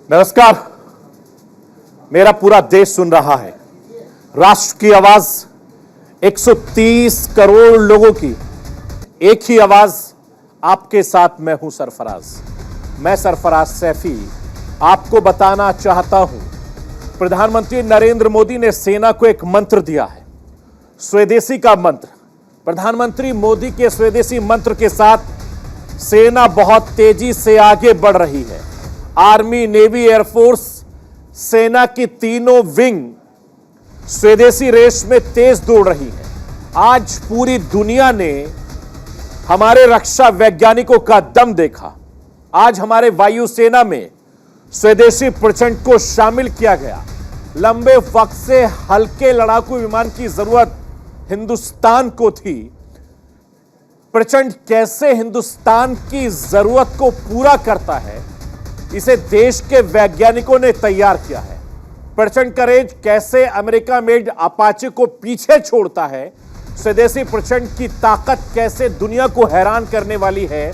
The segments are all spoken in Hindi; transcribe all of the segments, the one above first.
नमस्कार। मेरा पूरा देश सुन रहा है। राष्ट्र की आवाज 130 करोड़ लोगों की एक ही आवाज। आपके साथ मैं हूं सरफराज। मैं सरफराज सैफी आपको बताना चाहता हूं, प्रधानमंत्री नरेंद्र मोदी ने सेना को एक मंत्र दिया है, स्वदेशी का मंत्र। प्रधानमंत्री मोदी के स्वदेशी मंत्र के साथ सेना बहुत तेजी से आगे बढ़ रही है। आर्मी, नेवी, एयरफोर्स, सेना की तीनों विंग स्वदेशी रेस में तेज दौड़ रही है। आज पूरी दुनिया ने हमारे रक्षा वैज्ञानिकों का दम देखा। आज हमारे वायुसेना में स्वदेशी प्रचंड को शामिल किया गया। लंबे वक्त से हल्के लड़ाकू विमान की जरूरत हिंदुस्तान को थी। प्रचंड कैसे हिंदुस्तान की जरूरत को पूरा करता है, इसे देश के वैज्ञानिकों ने तैयार किया है। प्रचंड करेज कैसे अमेरिका मेड अपाचे को पीछे छोड़ता है, स्वदेशी प्रचंड की ताकत कैसे दुनिया को हैरान करने वाली है,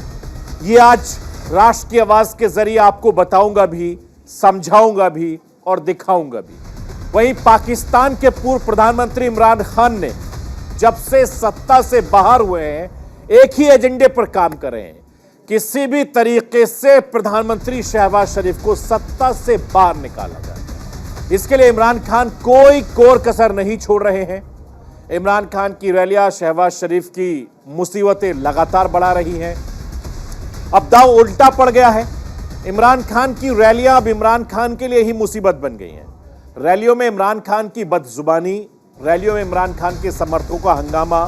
ये आज राष्ट्र की आवाज के जरिए आपको बताऊंगा भी, समझाऊंगा भी और दिखाऊंगा भी। वहीं पाकिस्तान के पूर्व प्रधानमंत्री इमरान खान ने जब से सत्ता से बाहर हुए हैं, एक ही एजेंडे पर काम कर रहे हैं, किसी भी तरीके से प्रधानमंत्री शहबाज शरीफ को सत्ता से बाहर निकाला जाए। इसके लिए इमरान खान कोई कोर कसर नहीं छोड़ रहे हैं। इमरान खान की रैलियां शहबाज शरीफ की मुसीबतें लगातार बढ़ा रही हैं। अब दांव उल्टा पड़ गया है। इमरान खान की रैलियां अब इमरान खान के लिए ही मुसीबत बन गई हैं। रैलियों में इमरान खान की बदजुबानी, रैलियों में इमरान खान के समर्थकों का हंगामा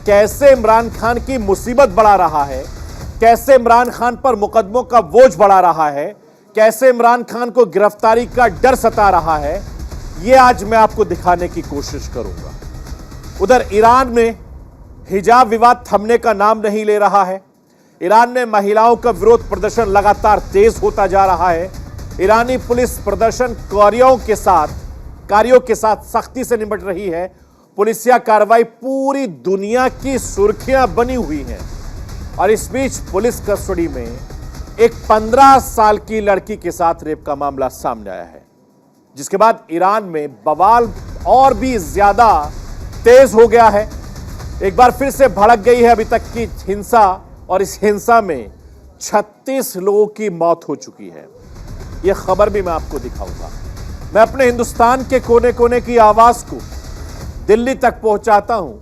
कैसे इमरान खान की मुसीबत बढ़ा रहा है, कैसे इमरान खान पर मुकदमों का बोझ बढ़ा रहा है, कैसे इमरान खान को गिरफ्तारी का डर सता रहा है, यह आज मैं आपको दिखाने की कोशिश करूंगा। उधर ईरान में हिजाब विवाद थमने का नाम नहीं ले रहा है। ईरान में महिलाओं का विरोध प्रदर्शन लगातार तेज होता जा रहा है। ईरानी पुलिस प्रदर्शनकारियों के साथ सख्ती से निपट रही है। पुलिसिया कार्रवाई पूरी दुनिया की सुर्खियां बनी हुई हैं। और इस बीच पुलिस कस्टडी में एक 15 साल की लड़की के साथ रेप का मामला सामने आया है, जिसके बाद ईरान में बवाल और भी ज्यादा तेज हो गया है। एक बार फिर से भड़क गई है अभी तक की हिंसा, और इस हिंसा में 36 लोगों की मौत हो चुकी है। यह खबर भी मैं आपको दिखाऊंगा। मैं अपने हिंदुस्तान के कोने कोने की आवाज को दिल्ली तक पहुंचाता हूं।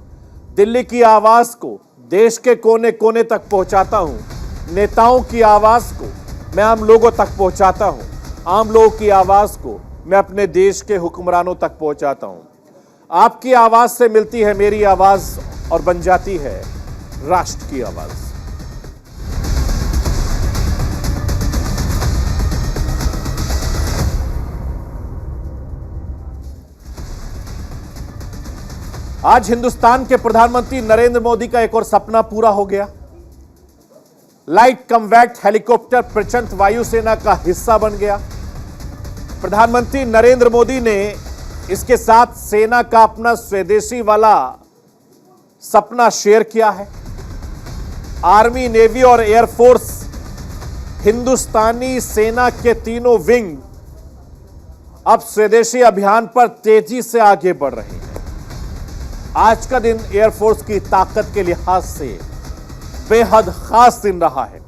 दिल्ली की आवाज को देश के कोने कोने तक पहुंचाता हूं। नेताओं की आवाज को मैं आम लोगों तक पहुंचाता हूं। आम लोगों की आवाज को मैं अपने देश के हुक्मरानों तक पहुंचाता हूं। आपकी आवाज से मिलती है मेरी आवाज और बन जाती है राष्ट्र की आवाज। आज हिंदुस्तान के प्रधानमंत्री नरेंद्र मोदी का एक और सपना पूरा हो गया। लाइट कम्बैट हेलीकॉप्टर प्रचंड वायुसेना का हिस्सा बन गया। प्रधानमंत्री नरेंद्र मोदी ने इसके साथ सेना का अपना स्वदेशी वाला सपना शेयर किया है। आर्मी, नेवी और एयरफोर्स, हिंदुस्तानी सेना के तीनों विंग अब स्वदेशी अभियान पर तेजी से आगे बढ़ रहे हैं। आज का दिन एयरफोर्स की ताकत के लिहाज से बेहद खास दिन रहा है।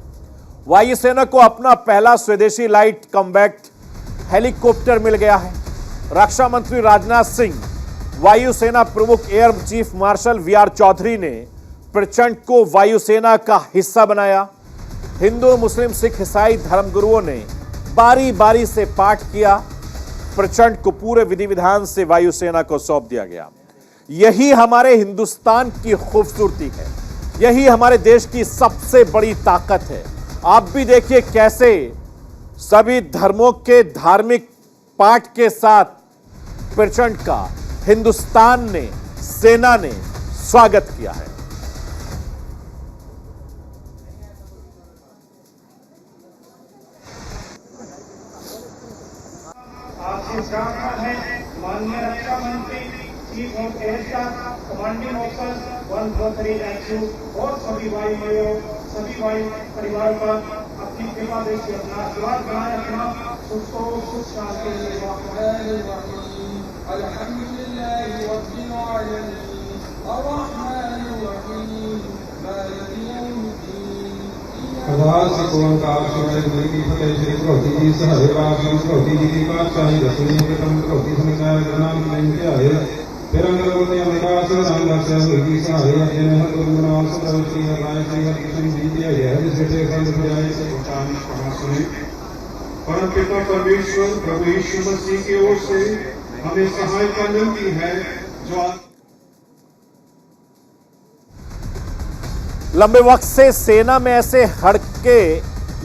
वायुसेना को अपना पहला स्वदेशी लाइट कम्बैट हेलीकॉप्टर मिल गया है। रक्षा मंत्री राजनाथ सिंह, वायुसेना प्रमुख air chief marshal VR Chaudhari ने प्रचंड को वायुसेना का हिस्सा बनाया। हिंदू, मुस्लिम, सिख, ईसाई धर्मगुरुओं ने बारी बारी से पाठ किया। प्रचंड को पूरे विधि विधान से वायुसेना को सौंप दिया गया। यही हमारे हिंदुस्तान की खूबसूरती है। यही हमारे देश की सबसे बड़ी ताकत है। आप भी देखिए कैसे सभी धर्मों के धार्मिक पाठ के साथ प्रचंड का हिंदुस्तान ने, सेना ने स्वागत किया है। माननीय रक्षा मंत्री, chief of air staff, commanding officer 143 और सभी वायु परिवारों पर की कृपा देखिए अपना आशीर्वाद बनाए अपना उसको कुछ साल के लिए अरदास सिख ओंकार शिवाय गुरु की फतेह श्री भगवती जी सहाय बाप श्री भगवती जी की पातशाही दसवीं के तम भगवती संख्या नाम लेन के आए फिर अंगलवती अमिकाश राम दर्शन हुई की सहाय जिन हर गुरु नाम सदा श्री हराय श्री हरि कृष्ण जी की आए जिस बेटे खंड बजाए से उच्चारण कहा सुने परम पिता परमेश्वर प्रभु यीशु मसीह की ओर से हमें सहायता मिलती है जो लंबे वक्त से सेना में ऐसे हड़के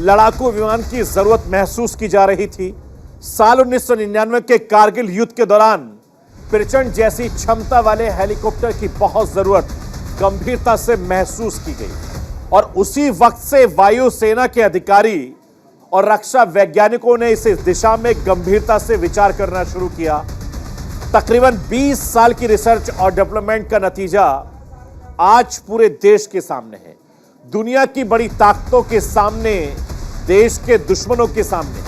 लड़ाकू विमान की जरूरत महसूस की जा रही थी। साल 1999 के कारगिल युद्ध के दौरान प्रचंड जैसी क्षमता वाले हेलीकॉप्टर की बहुत जरूरत गंभीरता से महसूस की गई और उसी वक्त से वायुसेना के अधिकारी और रक्षा वैज्ञानिकों ने इस दिशा में गंभीरता से विचार करना शुरू किया। तकरीबन 20 साल की रिसर्च और डेवलपमेंट का नतीजा आज पूरे देश के सामने है। दुनिया की बड़ी ताकतों के सामने, देश के दुश्मनों के सामने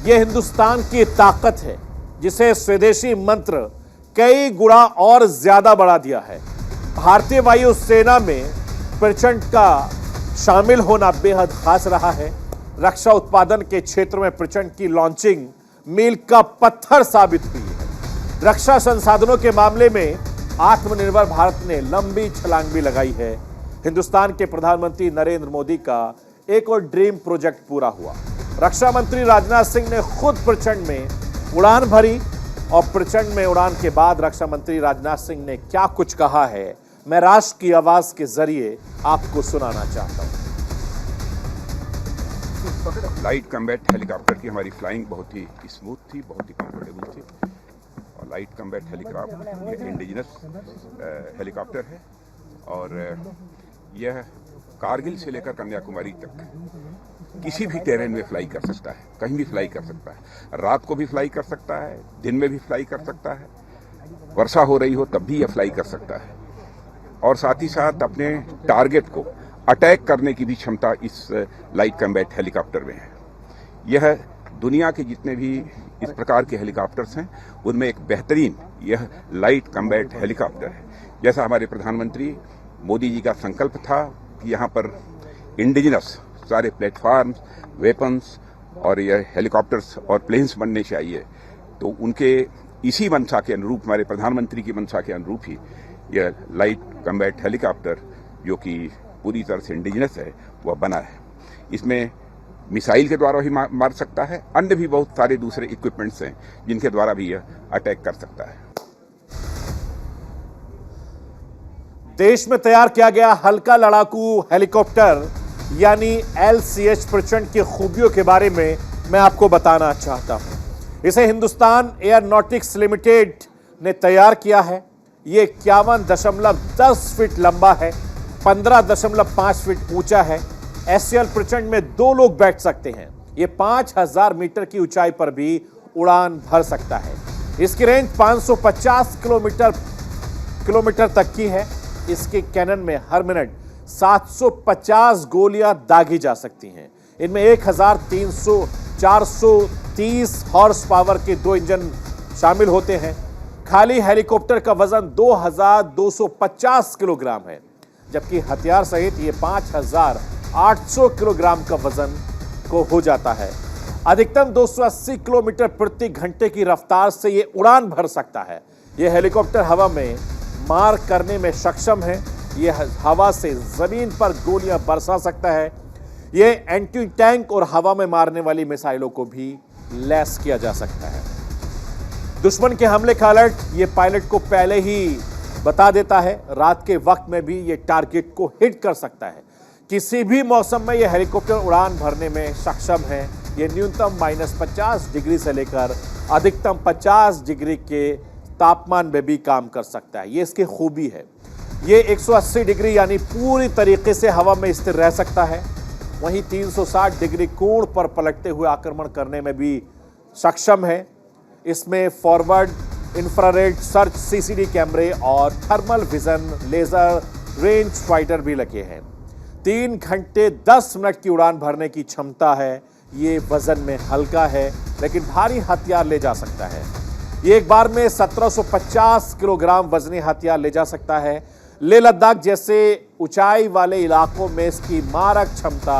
यह हिंदुस्तान की ताकत है जिसे स्वदेशी मंत्र कई गुना और ज्यादा बढ़ा दिया है। भारतीय वायुसेना में प्रचंड का शामिल होना बेहद खास रहा है। रक्षा उत्पादन के क्षेत्र में प्रचंड की लॉन्चिंग मील का पत्थर साबित हुई है। रक्षा संसाधनों के मामले में आत्मनिर्भर भारत ने लंबी छलांग भी लगाई है। हिंदुस्तान के प्रधानमंत्री नरेंद्र मोदी का एक और ड्रीम प्रोजेक्ट पूरा हुआ। रक्षा मंत्री राजनाथ सिंह ने खुद प्रचंड में उड़ान भरी और प्रचंड में उड़ान के बाद रक्षा मंत्री राजनाथ सिंह ने क्या कुछ कहा है, मैं राष्ट्र की आवाज के जरिए आपको सुनाना चाहता हूं। लाइट कम्बैट हेलीकॉप्टर की हमारी फ्लाइंग बहुत ही स्मूथ थी, बहुत ही कंफर्टेबल थी। और लाइट कम्बैट हेलीकॉप्टर ये इंडिजिनस हेलीकॉप्टर है और यह कारगिल से लेकर कन्याकुमारी तक किसी भी टेरेन में फ्लाई कर सकता है, कहीं भी फ्लाई कर सकता है। रात को भी फ्लाई कर सकता है, दिन में भी फ्लाई कर सकता है, वर्षा हो रही हो तब भी यह फ्लाई कर सकता है। और साथ ही साथ अपने टारगेट को अटैक करने की भी क्षमता इस लाइट कम्बैट हेलीकॉप्टर में है। यह दुनिया के जितने भी इस प्रकार के हेलीकॉप्टर्स हैं उनमें एक बेहतरीन यह लाइट कम्बैट हेलीकॉप्टर है। जैसा हमारे प्रधानमंत्री मोदी जी का संकल्प था कि यहाँ पर इंडिजिनस सारे प्लेटफार्म्स, वेपन्स और यह हेलीकॉप्टर्स और प्लेन्स बनने चाहिए, तो उनके इसी मंशा के अनुरूप, हमारे प्रधानमंत्री की मंशा के अनुरूप ही यह लाइट कम्बैट हेलीकॉप्टर जो कि पूरी तरह से इंडिजिनस है वह बना है। इसमें मिसाइल के द्वारा भी मार सकता है, अन्य भी बहुत सारे दूसरे इक्विपमेंट्स हैं जिनके द्वारा भी यह अटैक कर सकता है। देश में तैयार किया गया हल्का लड़ाकू हेलीकॉप्टर यानी LCH प्रचंड की खूबियों के बारे में मैं आपको बताना चाहता हूं। इसे हिंदुस्तान एयरोनॉटिक्स लिमिटेड ने तैयार किया है। ये 51.10 फीट लंबा है, 15.5 फीट ऊंचा है। SCL प्रचंड में 2 लोग बैठ सकते हैं। ये 5000 मीटर की ऊंचाई पर भी उड़ान भर सकता है। इसकी रेंज 550 किलोमीटर तक की है। इसके कैनन में हर मिनट 750 गोलियां दागी जा सकती हैं। इनमें 430 हॉर्स पावर के 2 इंजन शामिल होते हैं। खाली हेलीकॉप्टर का वजन 2250 किलोग्राम है, जबकि हथियार सहित ये 5800 किलोग्राम का वजन को हो जाता है। अधिकतम 280 किलोमीटर प्रति घंटे की रफ्तार से ये उड़ान भर सकता है। यह हेलीकॉप्टर हवा में मार करने में सक्षम है। यह हवा से जमीन पर गोलियां बरसा सकता है। यह एंटी टैंक और हवा में मारने वाली मिसाइलों को भी लैस किया जा सकता है। दुश्मन के हमले का अलर्ट ये पायलट को पहले ही बता देता है। रात के वक्त में भी ये टारगेट को हिट कर सकता है। किसी भी मौसम में यह हेलीकॉप्टर उड़ान भरने में सक्षम है। यह न्यूनतम -50 डिग्री से लेकर अधिकतम 50 डिग्री के तापमान में भी काम कर सकता है। ये इसकी खूबी है। ये 180 डिग्री यानी पूरी तरीके से हवा में स्थिर रह सकता है। वहीं 360 डिग्री कोण पर पलटते हुए आक्रमण करने में भी सक्षम है। इसमें फॉरवर्ड इंफ्रारेड सर्च CCD कैमरे और thermal vision laser range finder भी लगे हैं। 3 घंटे 10 मिनट की उड़ान भरने की क्षमता है। ये वजन में हल्का है लेकिन भारी हथियार ले जा सकता है। ये एक बार में 1750 किलोग्राम वजनी हथियार ले जा सकता है। लेह लद्दाख जैसे ऊंचाई वाले इलाकों में इसकी मारक क्षमता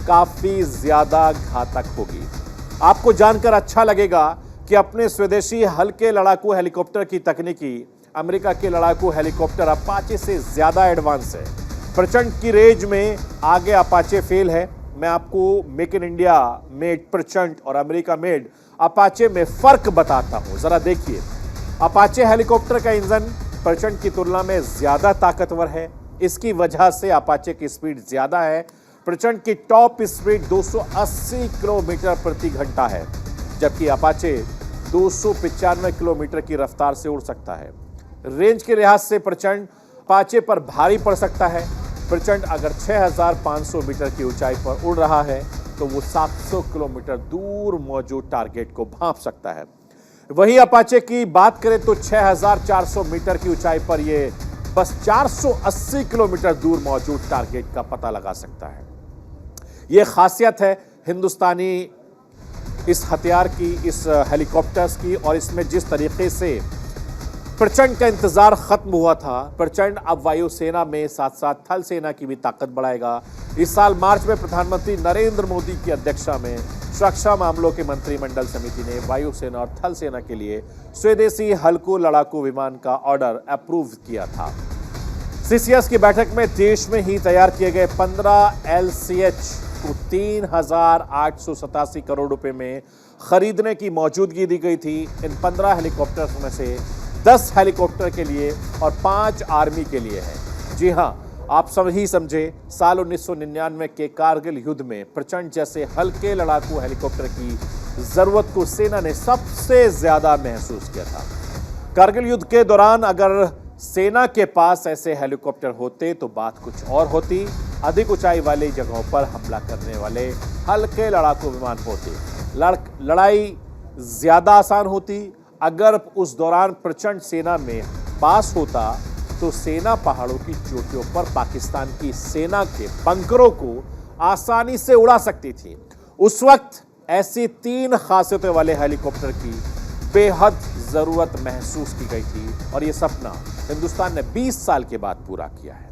काफी ज्यादा घातक होगी। आपको जानकर अच्छा लगेगा कि अपने स्वदेशी हल्के लड़ाकू हेलीकॉप्टर की तकनीकी अमेरिका के लड़ाकू हेलीकॉप्टर अपाचे से ज्यादा एडवांस है। प्रचंड की रेंज में आगे अपाचे फेल है। मैं आपको मेक इन इंडिया मेड प्रचंड और अमेरिका मेड अपाचे में फर्क बताता हूं। जरा देखिए, अपाचे हेलीकॉप्टर का इंजन प्रचंड की तुलना में ज्यादा ताकतवर है। इसकी वजह से अपाचे की स्पीड ज्यादा है। प्रचंड की टॉप स्पीड 280 किलोमीटर प्रति घंटा है, जबकि अपाचे 295 किलोमीटर की रफ्तार से उड़ सकता है। रेंज के लिहाज से प्रचंड अपाचे पर भारी पड़ सकता है। प्रचंड अगर 6500 मीटर की ऊंचाई पर उड़ रहा है तो वो 700 किलोमीटर दूर मौजूद टारगेट को भांप सकता है। वहीं अपाचे की बात करें तो 6400 मीटर की ऊंचाई पर ये बस 480 किलोमीटर दूर मौजूद टारगेट का पता लगा सकता है। ये खासियत है हिंदुस्तानी इस हथियार की, इस हेलीकॉप्टर्स की। और इसमें जिस तरीके से प्रचंड का इंतजार खत्म हुआ था, प्रचंड अब वायुसेना में साथ साथ थल सेना की भी ताकत बढ़ाएगा। इस साल मार्च में प्रधानमंत्री नरेंद्र मोदी की अध्यक्षता में सुरक्षा मामलों के मंत्रिमंडल समिति ने वायुसेना और थल सेना के लिए स्वदेशी हल्को लड़ाकू विमान का ऑर्डर अप्रूव किया था। सीसीएस की बैठक में देश में ही तैयार किए गए 15 LCH को 3887 करोड़ रुपए में खरीदने की मौजूदगी दी गई थी। इन 15 हेलीकॉप्टर्स में से 10 हेलीकॉप्टर के लिए और 5 आर्मी के लिए है। जी हां, आप सभी समझे, साल 1999 के कारगिल युद्ध में प्रचंड जैसे हल्के लड़ाकू हेलीकॉप्टर की जरूरत को सेना ने सबसे ज्यादा महसूस किया था। कारगिल युद्ध के दौरान अगर सेना के पास ऐसे हेलीकॉप्टर होते तो बात कुछ और होती। अधिक ऊंचाई वाली जगहों पर हमला करने वाले हल्के लड़ाकू विमान होते। लड़ाई ज्यादा आसान होती। अगर उस दौरान प्रचंड सेना में पास होता तो सेना पहाड़ों की चोटियों पर पाकिस्तान की सेना के बंकरों को आसानी से उड़ा सकती थी। उस वक्त ऐसी 3 खासियतों वाले हेलीकॉप्टर की बेहद जरूरत महसूस की गई थी और यह सपना हिंदुस्तान ने 20 साल के बाद पूरा किया है।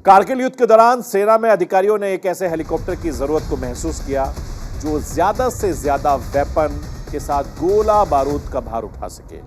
कारगिल युद्ध के दौरान सेना में अधिकारियों ने एक ऐसे हेलीकॉप्टर की जरूरत को महसूस किया जो ज्यादा से ज्यादा वेपन के साथ गोला बारूद का भार उठा सके,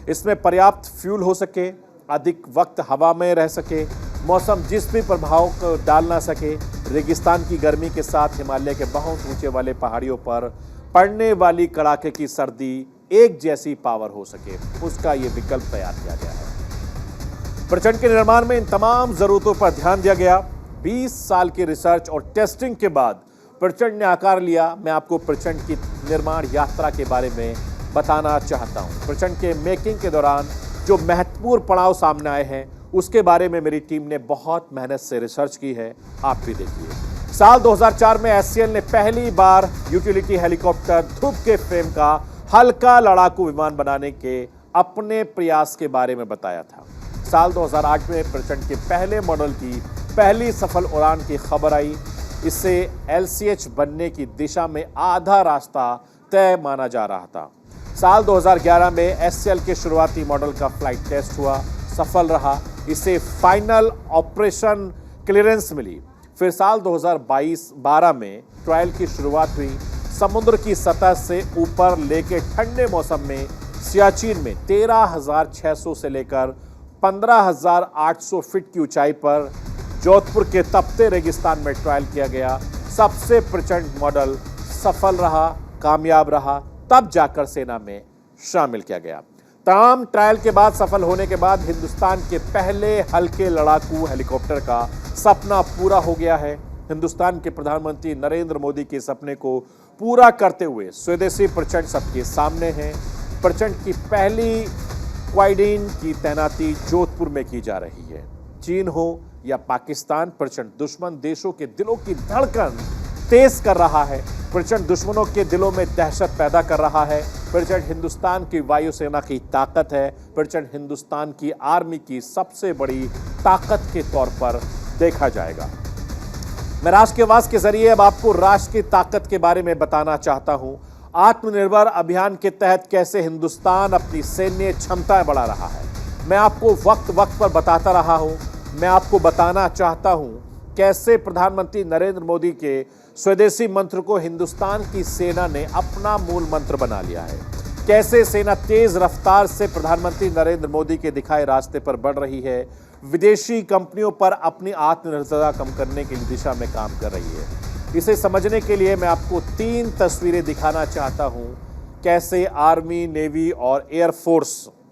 इसमें पर्याप्त फ्यूल हो सके, अधिक वक्त हवा में रह सके, मौसम जिस भी प्रभाव को डाल ना सके, रेगिस्तान की गर्मी के साथ हिमालय के बहुत ऊंचे वाले पहाड़ियों पर पड़ने वाली कड़ाके की सर्दी एक जैसी पावर हो सके, उसका ये विकल्प तैयार किया गया है। प्रचंड के निर्माण में इन तमाम जरूरतों पर ध्यान दिया गया। 20 साल की रिसर्च और टेस्टिंग के बाद प्रचंड ने आकार लिया। मैं आपको प्रचंड की निर्माण यात्रा के बारे में बताना चाहता हूं। प्रचंड के मेकिंग के दौरान जो महत्वपूर्ण पड़ाव सामने आए हैं उसके बारे में मेरी टीम ने बहुत मेहनत से रिसर्च की है, आप भी देखिए। साल 2004 में एससीएल ने पहली बार यूटिलिटी हेलीकॉप्टर ध्रुव के फ्रेम का हल्का लड़ाकू विमान बनाने के अपने प्रयास के बारे में बताया था। साल 2008 में प्रचंड के पहले मॉडल की पहली सफल उड़ान की खबर आई। इससे LCH बनने की दिशा में आधा रास्ता तय माना जा रहा था। साल 2011 में SCL के शुरुआती मॉडल का फ्लाइट टेस्ट हुआ, सफल रहा। इसे फाइनल ऑपरेशन क्लियरेंस मिली। फिर साल 2012 में ट्रायल की शुरुआत हुई। समुद्र की सतह से ऊपर लेके ठंडे मौसम में सियाचिन में 13,600 से लेकर 15,800 फीट की ऊंचाई पर जोधपुर के तपते रेगिस्तान में ट्रायल किया गया। सबसे प्रचंड मॉडल सफल रहा, कामयाब रहा, तब जाकर सेना में शामिल किया गया। तमाम ट्रायल के बाद सफल होने के बाद हिंदुस्तान के पहले हल्के लड़ाकू हेलीकॉप्टर का सपना पूरा हो गया है। हिंदुस्तान के प्रधानमंत्री नरेंद्र मोदी के सपने को पूरा करते हुए स्वदेशी प्रचंड सबके सामने है। प्रचंड की पहली क्वाड्रीन की तैनाती जोधपुर में की जा रही है। चीन हो या पाकिस्तान, प्रचंड दुश्मन देशों के दिलों की धड़कन तेज कर रहा है। प्रचंड दुश्मनों के दिलों में दहशत पैदा कर रहा है। प्रचंड हिंदुस्तान की वायुसेना की ताकत है। प्रचंड हिंदुस्तान की आर्मी की सबसे बड़ी ताकत के तौर पर देखा जाएगा। मैं राष्ट्र की आवाज के जरिए अब आपको राष्ट्र की ताकत के बारे में बताना चाहता हूं। आत्मनिर्भर अभियान के तहत कैसे हिंदुस्तान अपनी सैन्य क्षमताएं बढ़ा रहा है, मैं आपको वक्त वक्त पर बताता रहा हूं। मैं आपको बताना चाहता हूं कैसे प्रधानमंत्री नरेंद्र मोदी के स्वदेशी मंत्र को हिंदुस्तान की सेना ने अपना मूल मंत्र बना लिया है। कैसे सेना तेज रफ्तार से प्रधानमंत्री नरेंद्र मोदी के दिखाए रास्ते पर बढ़ रही है, विदेशी कंपनियों पर अपनी आत्मनिर्भरता कम करने की दिशा में काम कर रही है। इसे समझने के लिए मैं आपको 3 तस्वीरें दिखाना चाहता हूं। कैसे आर्मी, नेवी और एयरफोर्स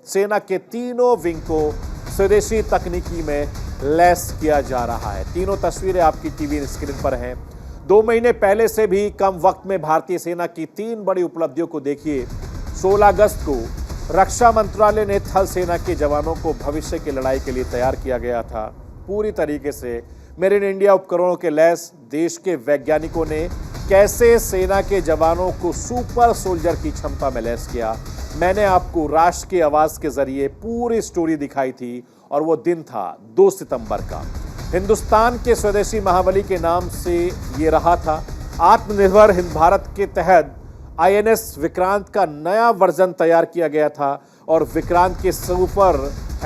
सेना के तीनों विंग को स्वदेशी तकनीकी में लैस किया जा रहा है। तीनों तस्वीरें आपकी टीवी स्क्रीन पर हैं। 2 महीने पहले से भी कम वक्त में भारतीय सेना की 3 बड़ी उपलब्धियों को देखिए। 16 अगस्त को रक्षा मंत्रालय ने थल सेना के जवानों को भविष्य की लड़ाई के लिए तैयार किया गया था। पूरी तरीके से मेड इन इंडिया उपकरणों के लैस देश के वैज्ञानिकों ने कैसे सेना के जवानों को सुपर सोल्जर की क्षमता में लैस किया। मैंने आपको राष्ट्र की आवाज के जरिए पूरी स्टोरी दिखाई थी और वो दिन था 2 सितंबर का। हिंदुस्तान के स्वदेशी महाबली के नाम से ये रहा था। आत्मनिर्भर हिंद भारत के तहत INS विक्रांत का नया वर्जन तैयार किया गया था और विक्रांत के सुपर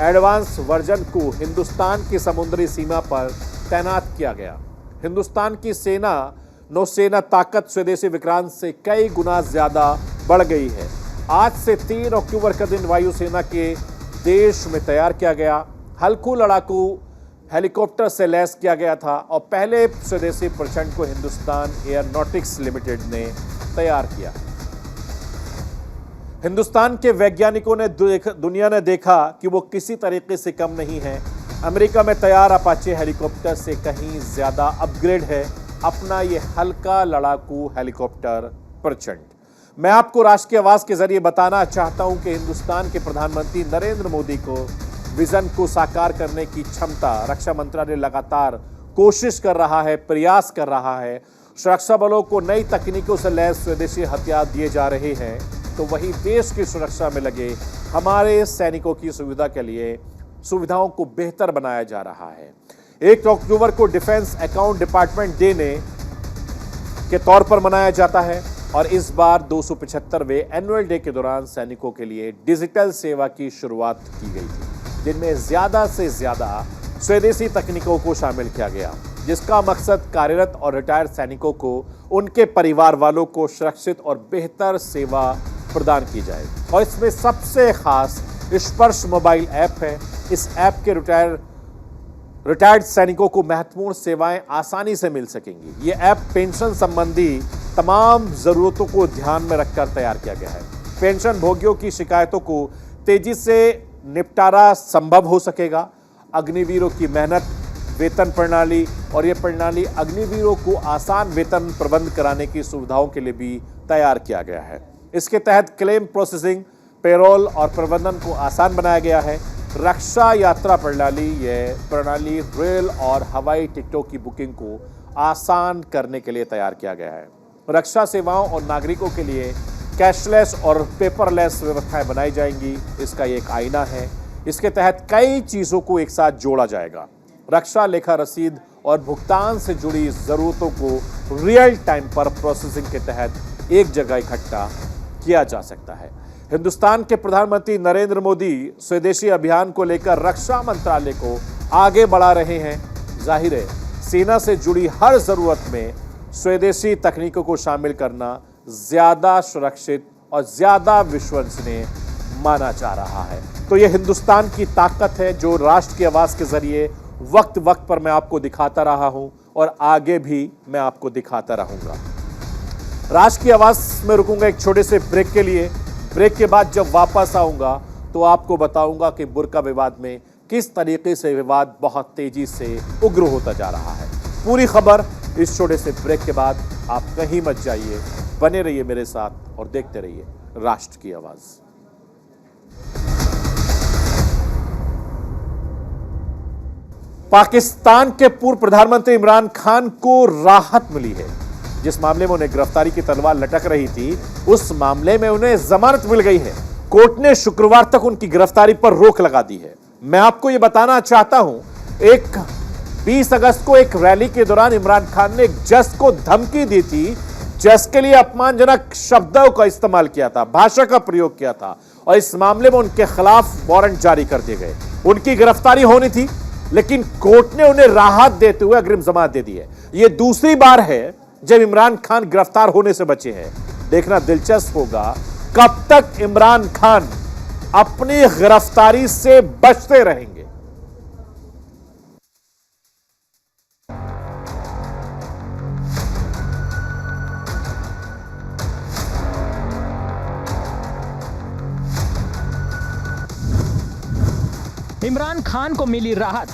एडवांस वर्जन को हिंदुस्तान की समुद्री सीमा पर तैनात किया गया। हिंदुस्तान की सेना नौसेना ताकत स्वदेशी विक्रांत से कई गुना ज्यादा बढ़ गई है। आज से 3 अक्टूबर का दिन वायुसेना के देश में तैयार किया गया। हल्कू लड़ाकू हेलीकॉप्टर से लैस किया गया था और पहले स्वदेशी प्रचंड को हिंदुस्तान एयरोनॉटिक्स लिमिटेड ने तैयार किया। हिंदुस्तान के वैज्ञानिकों ने दुनिया ने देखा कि वो किसी तरीके से कम नहीं है। अमेरिका में तैयार अपाचे हेलीकॉप्टर से कहीं ज्यादा अपग्रेड है अपना ये हल्का लड़ाकू हेलीकॉप्टर प्रचंड। मैं आपको राष्ट्र की आवाज के जरिए बताना चाहता हूं कि हिंदुस्तान के प्रधानमंत्री नरेंद्र मोदी को विजन को साकार करने की क्षमता रक्षा मंत्रालय लगातार कोशिश कर रहा है, प्रयास कर रहा है। सुरक्षा बलों को नई तकनीकों से लैस स्वदेशी हथियार दिए जा रहे हैं, तो वही देश की सुरक्षा में लगे हमारे सैनिकों की सुविधा के लिए सुविधाओं को बेहतर बनाया जा रहा है। 1 अक्टूबर को डिफेंस अकाउंट डिपार्टमेंट डे के तौर पर मनाया जाता है और इस बार 275वें एनुअल डे के दौरान सैनिकों के लिए डिजिटल सेवा की शुरुआत की गई थी, जिनमें ज्यादा से ज्यादा स्वदेशी तकनीकों को शामिल किया गया, जिसका मकसद कार्यरत और रिटायर्ड सैनिकों को उनके परिवार वालों को सुरक्षित और बेहतर सेवा प्रदान की जाए। और इसमें सबसे खास स्पर्श मोबाइल ऐप है। इस ऐप के रिटायर्ड सैनिकों को महत्वपूर्ण सेवाएं आसानी से मिल सकेंगी। ये ऐप पेंशन संबंधी तमाम जरूरतों को ध्यान में रखकर तैयार किया गया है। पेंशन भोगियों की शिकायतों को तेजी से निपटारा संभव हो सकेगा। अग्निवीरों की मेहनत वेतन प्रणाली और ये प्रणाली अग्निवीरों को आसान वेतन प्रबंध कराने की सुविधाओं के लिए भी तैयार किया गया है। इसके तहत क्लेम प्रोसेसिंग, पेरोल और प्रबंधन को आसान बनाया गया है। रक्षा यात्रा प्रणाली रेल और हवाई टिकटों की बुकिंग को आसान करने के लिए तैयार किया गया है। रक्षा सेवाओं और नागरिकों के लिए कैशलेस और पेपरलेस व्यवस्थाएं बनाई जाएंगी। इसका एक आईना है। इसके तहत कई चीजों को एक साथ जोड़ा जाएगा। रक्षा लेखा रसीद और भुगतान से जुड़ी जरूरतों को रियल टाइम पर प्रोसेसिंग के तहत एक जगह इकट्ठा किया जा सकता है। हिंदुस्तान के प्रधानमंत्री नरेंद्र मोदी स्वदेशी अभियान को लेकर रक्षा मंत्रालय को आगे बढ़ा रहे हैं। जाहिर है सेना से जुड़ी हर जरूरत में स्वदेशी तकनीकों को शामिल करना ज्यादा सुरक्षित और ज्यादा विश्वसनीय माना जा रहा है। तो यह हिंदुस्तान की ताकत है जो राष्ट्र की आवाज के जरिए वक्त वक्त पर मैं आपको दिखाता रहा हूं और आगे भी मैं आपको दिखाता रहूंगा। राष्ट्र की आवाज में रुकूंगा एक छोटे से ब्रेक के लिए। ब्रेक के बाद जब वापस आऊंगा तो आपको बताऊंगा कि बुर्का विवाद में किस तरीके से विवाद बहुत तेजी से उग्र होता जा रहा है। पूरी खबर इस छोटे से ब्रेक के बाद। आप कहीं मत जाइए, बने रहिए मेरे साथ और देखते रहिए राष्ट्र की आवाज। पाकिस्तान के पूर्व प्रधानमंत्री इमरान खान को राहत मिली है। जिस मामले में उन्हें गिरफ्तारी की तलवार लटक रही थी, उस मामले में उन्हें जमानत मिल गई है। कोर्ट ने शुक्रवार तक उनकी गिरफ्तारी पर रोक लगा दी है। मैं आपको यह बताना चाहता हूं, एक 20 अगस्त को एक रैली के दौरान इमरान खान ने एक जज को धमकी दी थी। जज के लिए अपमानजनक शब्दों का इस्तेमाल किया था, भाषा का प्रयोग किया था और इस मामले में उनके खिलाफ वारंट जारी कर दिए गए। उनकी गिरफ्तारी होनी थी, लेकिन कोर्ट ने उन्हें राहत देते हुए अग्रिम जमानत दे दी है। यह दूसरी बार है जब इमरान खान गिरफ्तार होने से बचे हैं। देखना दिलचस्प होगा कब तक इमरान खान अपनी गिरफ्तारी से बचते रहेंगे। इमरान खान को मिली राहत।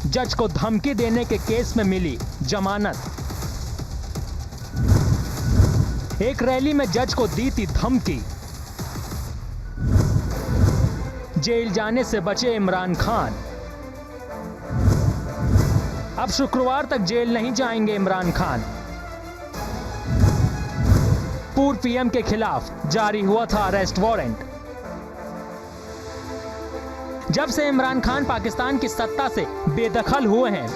जज को धमकी देने के केस में मिली जमानत। एक रैली में जज को दी थी धमकी। जेल जाने से बचे इमरान खान। अब शुक्रवार तक जेल नहीं जाएंगे इमरान खान। पूर्व पीएम के खिलाफ जारी हुआ था अरेस्ट वारंट। जब से इमरान खान पाकिस्तान की सत्ता से बेदखल हुए हैं,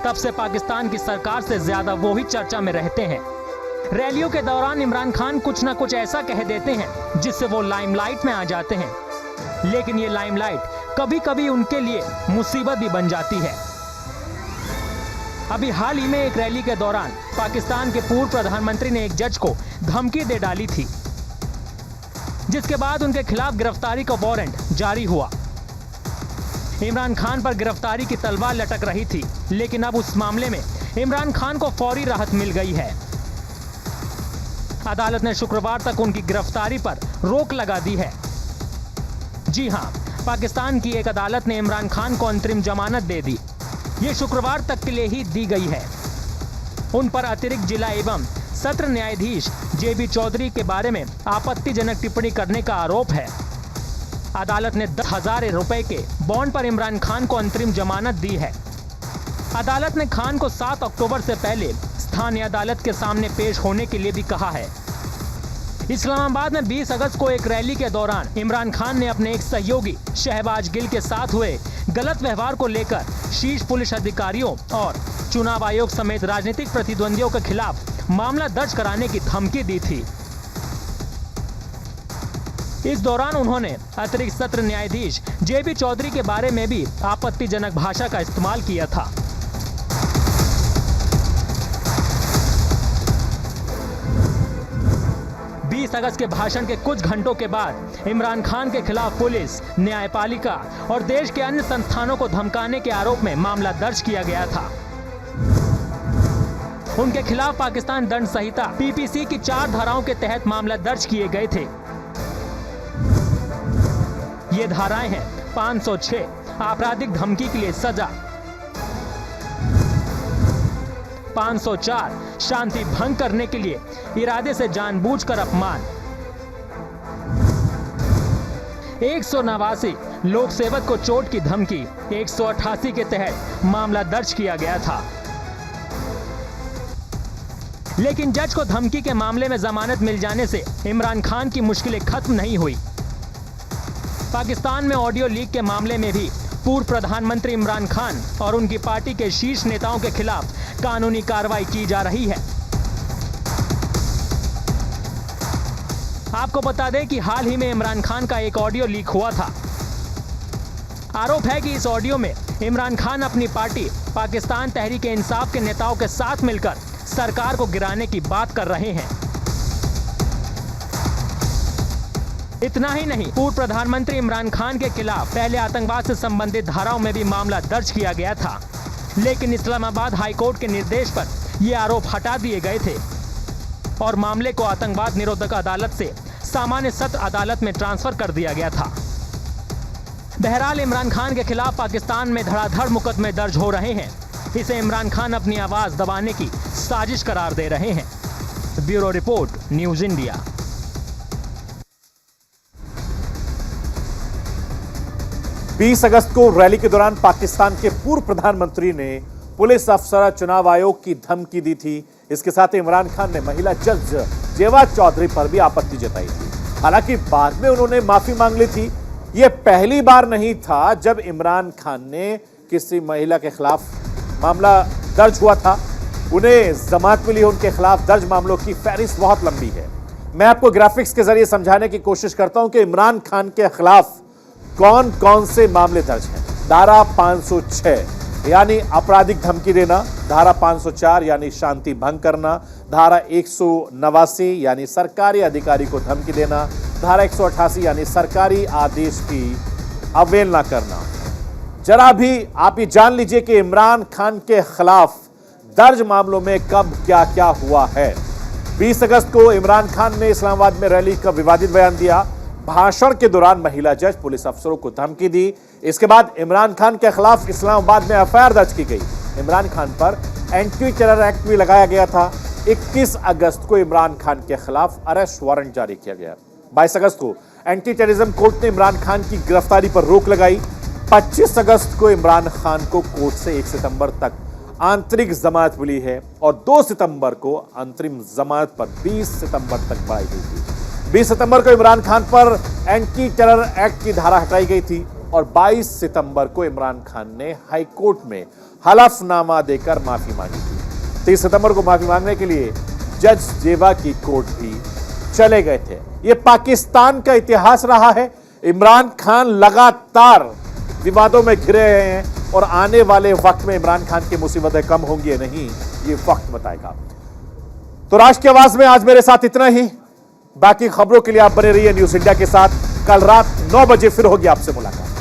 तब से पाकिस्तान की सरकार से ज्यादा वो ही चर्चा में रहते हैं। रैलियों के दौरान इमरान खान कुछ ना कुछ ऐसा कह देते हैं जिससे वो लाइमलाइट में आ जाते हैं, लेकिन ये लाइमलाइट कभी कभी उनके लिए मुसीबत भी बन जाती है। अभी हाल ही में एक रैली के दौरान पाकिस्तान के पूर्व प्रधानमंत्री ने एक जज को धमकी दे डाली थी, जिसके बाद उनके खिलाफ गिरफ्तारी का वारंट जारी हुआ। इमरान खान पर गिरफ्तारी की तलवार लटक रही थी, लेकिन अब उस मामले में इमरान खान को फौरी राहत मिल गई है। अदालत ने शुक्रवार तक उनकी गिरफ्तारी पर रोक लगा दी है। जी हां, पाकिस्तान की एक अदालत ने इमरान खान को अंतरिम जमानत दे दी। ये शुक्रवार तक के लिए ही दी गई है। उन पर अतिरिक्त जिला एवं सत्र न्यायाधीश जेबी चौधरी के बारे में आपत्तिजनक टिप्पणी करने का आरोप है। अदालत ने 10,000 रुपए के बॉन्ड पर इमरान खान को अंतरिम जमानत दी है। अदालत ने खान को 7 अक्टूबर से पहले स्थानीय अदालत के सामने पेश होने के लिए भी कहा है। इस्लामाबाद में 20 अगस्त को एक रैली के दौरान इमरान खान ने अपने एक सहयोगी शहबाज गिल के साथ हुए गलत व्यवहार को लेकर शीर्ष पुलिस अधिकारियों और चुनाव आयोग समेत राजनीतिक प्रतिद्वंदियों के खिलाफ मामला दर्ज कराने की धमकी दी थी। इस दौरान उन्होंने अतिरिक्त सत्र न्यायाधीश जेबी चौधरी के बारे में भी आपत्तिजनक भाषा का इस्तेमाल किया था। अगस्त के भाषण के कुछ घंटों के बाद इमरान खान के खिलाफ पुलिस, न्यायपालिका और देश के अन्य संस्थानों को धमकाने के आरोप में मामला दर्ज किया गया था। उनके खिलाफ पाकिस्तान दंड संहिता पीपीसी की 4 धाराओं के तहत मामला दर्ज किए गए थे। ये धाराएं हैं 506 आपराधिक धमकी के लिए सजा, 504 शांति भंग करने के लिए इरादे से जानबूझकर अपमान, 189 लोक सेवक को चोट की धमकी 188 के तहत मामला दर्ज किया गया था। लेकिन जज को धमकी के मामले में जमानत मिल जाने से इमरान खान की मुश्किलें खत्म नहीं हुई। पाकिस्तान में ऑडियो लीक के मामले में भी पूर्व प्रधानमंत्री इमरान खान और उनकी पार्टी के शीर्ष नेताओं के खिलाफ कानूनी कार्रवाई की जा रही है। आपको बता दें कि हाल ही में इमरान खान का एक ऑडियो लीक हुआ था। आरोप है कि इस ऑडियो में इमरान खान अपनी पार्टी पाकिस्तान तहरीक इंसाफ के नेताओं के साथ मिलकर सरकार को गिराने की बात कर रहे हैं। इतना ही नहीं, पूर्व प्रधानमंत्री इमरान खान के खिलाफ पहले आतंकवाद से संबंधित धाराओं में भी मामला दर्ज किया गया था, लेकिन इस्लामाबाद हाईकोर्ट के निर्देश पर ये आरोप हटा दिए गए थे और मामले को आतंकवाद निरोधक अदालत से सामान्य सत्र अदालत में ट्रांसफर कर दिया गया था। बहरहाल इमरान खान के खिलाफ पाकिस्तान में धड़ाधड़ मुकदमे दर्ज हो रहे हैं। इसे इमरान खान अपनी आवाज दबाने की साजिश करार दे रहे हैं। Bureau report, news India. बीस अगस्त को रैली के दौरान पाकिस्तान के पूर्व प्रधानमंत्री ने पुलिस अफसर, चुनाव आयोग की धमकी दी थी। इसके साथ ही इमरान खान ने महिला जज जेबा चौधरी पर भी आपत्ति जताई थी। हालांकि बाद में उन्होंने माफी मांग ली थी। यह पहली बार नहीं था जब इमरान खान ने किसी महिला के खिलाफ मामला दर्ज हुआ था। उन्हें जमानत मिली, उनके खिलाफ दर्ज मामलों की फहरिस्त बहुत लंबी है। मैं आपको ग्राफिक्स के जरिए समझाने की कोशिश करता हूं कि इमरान खान के खिलाफ कौन कौन से मामले दर्ज हैं। धारा 506 यानी आपराधिक धमकी देना, धारा 504 यानी शांति भंग करना, धारा 189 यानी सरकारी अधिकारी को धमकी देना, धारा 188 यानी सरकारी आदेश की अवहेलना करना। जरा भी आप ये जान लीजिए कि इमरान खान के खिलाफ दर्ज मामलों में कब क्या क्या हुआ है। 20 अगस्त को इमरान खान ने इस्लामाबाद में रैली का विवादित बयान दिया। भाषण के दौरान महिला जज पुलिस अफसरों को धमकी दी। इसके बाद इमरान खान के खिलाफ इस्लामाबाद में एफआईआर दर्ज की गई। इमरान खान पर एंटी टेरर एक्ट भी लगाया गया था। 21 अगस्त को इमरान खान के खिलाफ अरेस्ट वारंट जारी किया गया। 22 अगस्त को एंटी टेररिज्म कोर्ट ने इमरान खान की गिरफ्तारी पर रोक लगाई। 25 अगस्त को इमरान खान को कोर्ट से 1 सितंबर तक आंतरिक जमानत मिली है और 2 सितंबर को अंतरिम जमानत पर 20 सितंबर तक बढ़ाई गई थी। 20 सितंबर को इमरान खान पर एंटी टेरर एक्ट की धारा हटाई गई थी और 22 सितंबर को इमरान खान ने हाई कोर्ट में हलफनामा देकर माफी मांगी थी। 30 सितंबर को माफी मांगने के लिए जज जेवा की कोर्ट भी चले गए थे। यह पाकिस्तान का इतिहास रहा है। इमरान खान लगातार विवादों में घिरे रहे हैं और आने वाले वक्त में इमरान खान की मुसीबतें कम होंगी या नहीं, ये वक्त बताएगा। तो राष्ट्र की आवाज में आज मेरे साथ इतना ही। बाकी खबरों के लिए आप बने रहिए न्यूज़ इंडिया के साथ। कल रात 9 बजे फिर होगी आपसे मुलाकात।